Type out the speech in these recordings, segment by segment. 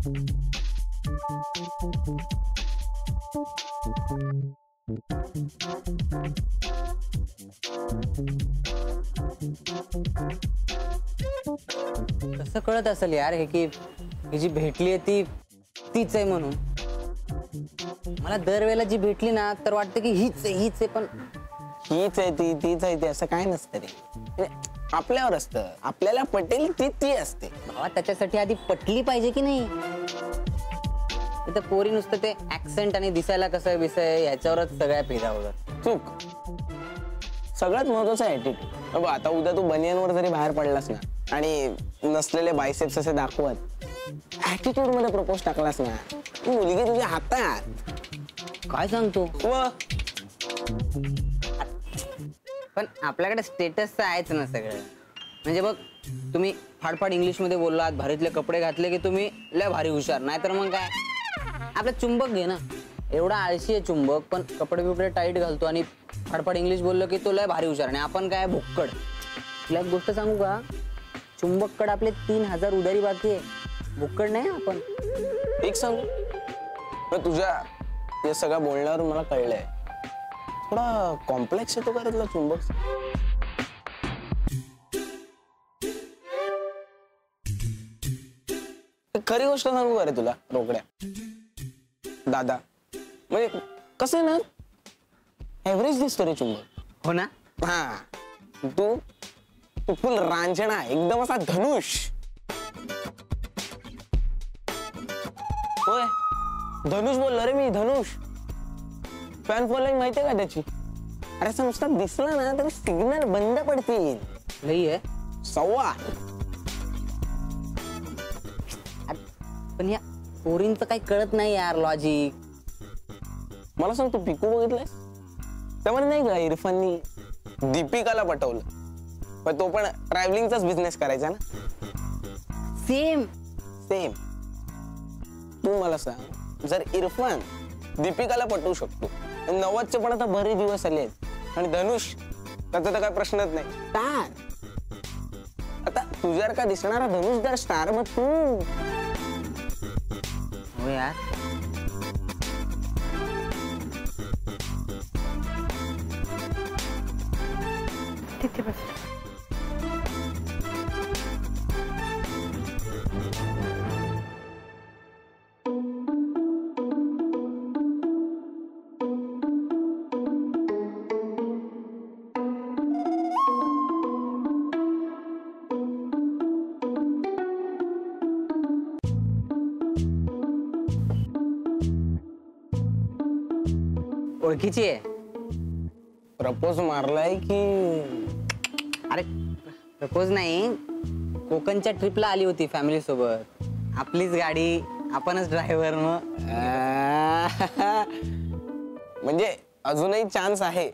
कसं कळत असेल यार हे की ही जी भेटली आहे ती तीच आहे म्हणून? मला दरवेळेला जी भेटली ना तर वाटतं की हीच आहे पण हीच आहे ती तीच आहे ती असं काय नसतं रे. आपल्यावर असतं, आपल्याला पटेल ती ती असते. भावा त्याच्यासाठी आधी पटली पाहिजे की नाही? इथं पोरी नुसतं ते ऍक्सेंट आणि दिसायला कसं बिसय ह्याच्यावरच सगळ्या फेरा होतात. चूक. सगळ्यात महत्वाचा ऍटिट्यूड. आता उद्या तू बनियनवर जरी बाहेर पडलास ना आणि नसलेले बायसेप्स असे दाखवत ऍटिट्यूड मध्ये प्रपोज टाकलास ना, मुलगी तुझ्या हातात. काय सांगतो? व पण आपल्याकडे स्टेटस तर आहेच ना सगळं. म्हणजे बघ तुम्ही फाडफाड इंग्लिश मध्ये बोललात, भारीतले कपडे घातले की तुम्ही लय भारी हुशार. नाहीतर मग काय आपलं चुंबक घे ना, एवढा आळशी आहे चुंबक पण कपडे बिपडे टाईट घालतो आणि फाडफाड इंग्लिश बोललो की तो लय भारी हुशार आणि आपण काय भुक्कड. तुला एक गोष्ट सांगू का? चुंबककडे आपले 3000 उधारी बाकी आहे, भुक्कड नाही आपण. एक सांगू, तुझ्या या सगळ्या बोलण्यावर मला कळलंय थोडा कॉम्प्लेक्स येतो का रे तुला चुंबक? खरी गोष्ट सांगू का रे तुला रोकड्या दादा, म्हणजे कसं आहे ना, एव्हरेज दिसतो रे चुंबक. हो ना? हा, तू फुल रांजणा एकदम असा धनुष. होय धनुष बोललो रे मी, धनुष. फॅन फॉलोइंग माहितीये का त्याची? अरे असं नुसता दिसला ना तर सिग्नल बंद पडतील. लई आहे सव्वा. पण या पोरींचं काही कळत नाही यार लॉजिक. मला सांग, तू पिकू बघितलंयस? त्यामध्ये नाही का इरफाननी दीपिकाला पटवलं, पण तो पण ट्रॅव्हलिंगचाच बिझनेस करायचा ना. Same same. तू मला सांग, जर इरफान दीपिकाला पटवू शकतो, 90चे पण आता बरे दिवस आले आहेत आणि धनुष त्याचा तर काय प्रश्नच नाही, स्टार. आता तुझ्यावर का दिसणारा धनुषदार स्टार मग तू. हो यार. तिथे बस. ओळखीची आहे? प्रपोज मारलाय की? अरे प्रपोज नाही, कोकणच्या ट्रिपला आली होती फॅमिली सोबत. आपलीच गाडी, आपणच ड्रायव्हर. मग म्हणजे अजूनही चान्स आहे.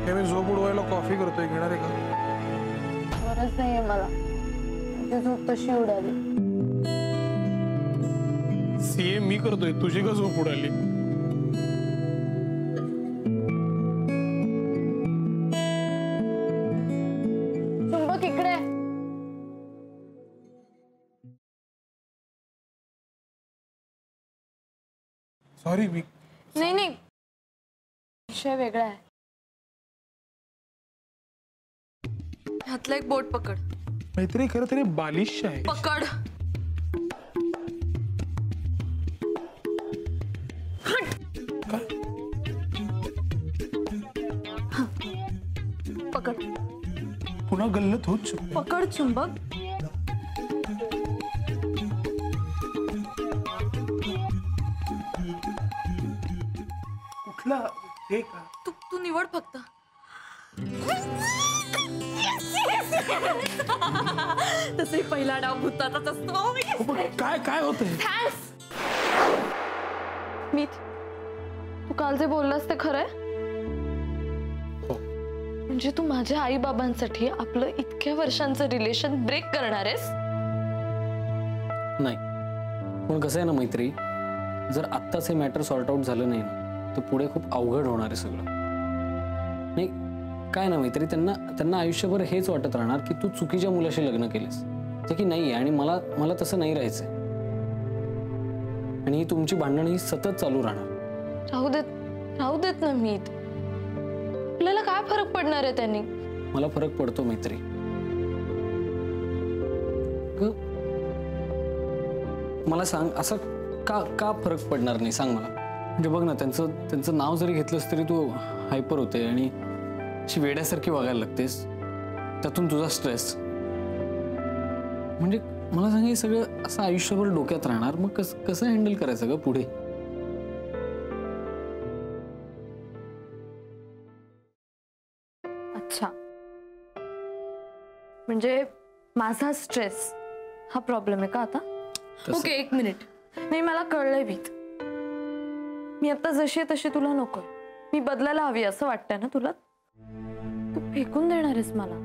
मी झोप उडवायला कॉफी करतोय, घेणार आहे का? गरज नाहीये मला, झोप तशी उडाली. सीए मी करतोय, तुझी का झोप उडाली? चुंबक इकडे. सॉरी मी. नाही नाही, विषय वेगळा आहे. हातला एक बोट पकड. मैत्री खरं तरी बालिश आहे. पकड. पकड. पुन्हा गल्लत होत. पकड चुंबक. कुठला हे का? तू निवड फक्त. तसही पहिला डाव भूताचाच असतो. हो, पण काय काय होतंय? थँक्स. मीत, तू काल जे बोललास ते खरंय? हो. म्हणजे तू माझ्या आई बाबांसाठी आपलं इतक्या वर्षांचं रिलेशन ब्रेक करणार आहेस? नाही, पण कसं आहे ना मैत्री, जर आत्ताच हे मॅटर सॉर्ट आउट झालं नाही ना तर पुढे खूप अवघड होणार आहे सगळं. नाही काय ना मैत्री, त्यांना आयुष्यभर हेच वाटत राहणार की तू चुकीच्या मुलाशी लग्न केलेस, जे की नाही आहे. आणि मला तसं नाही राहायचंय. आणि ही तुमची भांडणं ही सतत चालू राहणार. राहू देत ना मीत. आपल्याला काय फरक पडणार आहे त्यांनी? मला फरक पडतो मैत्री. मला सांग, असं का फरक पडणार नाही सांग मला. म्हणजे बघ ना, त्यांचं नाव जरी घेतलंस तरी तू हायपर होते आणि अशी वेड्यासारखी वागायला लागतेस. त्यातून तुझा स्ट्रेस. म्हणजे मला सांग, हे सगळं असं आयुष्यभर डोक्यात राहणार. मग कसं हँडल करायचं ग पुढे? अच्छा, म्हणजे माझा स्ट्रेस हा प्रॉब्लेम आहे का आता? ओके, एक मिनिट. नाही, मला कळलंय मीत. मी आता जशी आहे तशी तुला नकोय. मी बदलायला हवी असं वाटतंय ना तुला? तू फेकून देणार आहेस मला?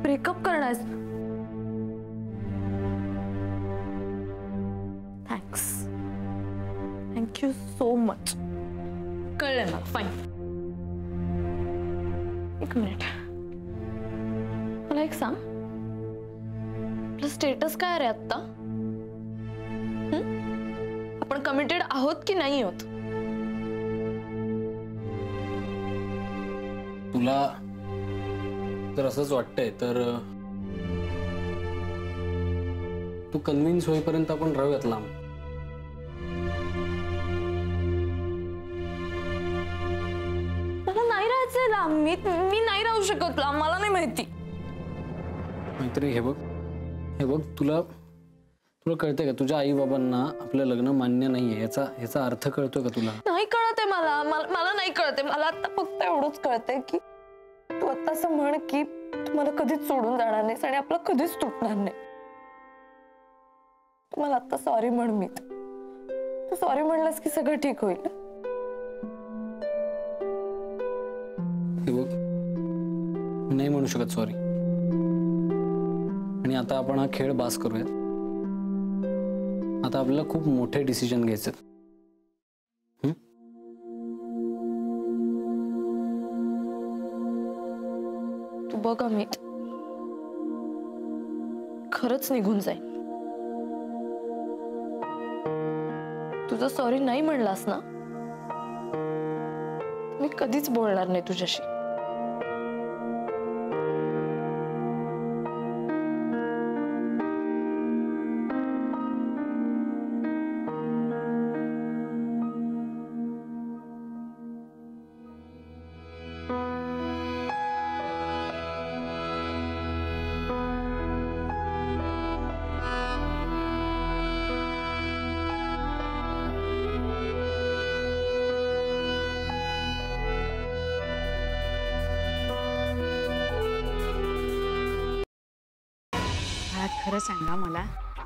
ब्रेकअप करणार आहेस? Thank you so much. कळलंय मला. फाईन. एक मिनिट, मला एक सांग, आपलं स्टेटस काय रे आत्ता? आपण कमिटेड आहोत की नाही आहोत? तुला जर असंच वाटतंय तर तू कन्व्हिन्स होईपर्यंत आपण राहूयात लांब. मला नाही राहायचंय लांब. मी नाही राहू शकत लांब. मला नाही माहिती. मैत्री, हे बघ तुला कळतंय का? तुझ्या आई बाबांना आपलं लग्न मान्य नाहीये याचा अर्थ कळतोय का तुला? नाही कळत आहे मला नाही कळत आहे. मला आता फक्त एवढंच कळतंय की तू आता असं म्हण की तू मला कधीच सोडून जाणार नाहीस आणि आपलं कधीच तुटणार नाही. तू मला आता सॉरी म्हण मीत. तू सॉरी म्हणलास की सगळं ठीक होईल. हे बघ, मी नाही म्हणू शकत सॉरी. आणि आता आपण हा खेळ बास करूयात. आता आपल्याला खूप मोठे डिसिजन घ्यायचे. तू बघ अमित, खरंच निघून जाईल. तुझं सॉरी नाही म्हणलास ना, मी कधीच बोलणार नाही तुझ्याशी. खरं सांगा मला,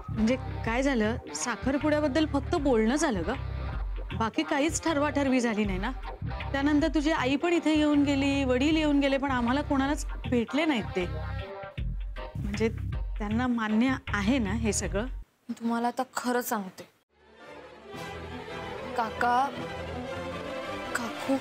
म्हणजे काय झालं? साखरपुड्याबद्दल फक्त बोलणं झालं ग, बाकी काहीच ठरवाठरवी झाली नाही ना. त्यानंतर तुझी आई पण इथे येऊन गेली, वडील येऊन गेले, पण आम्हाला कोणालाच भेटले नाहीत ते. म्हणजे त्यांना मान्य आहे ना हे सगळं? तुम्हाला आता खरं सांगते, काका काकू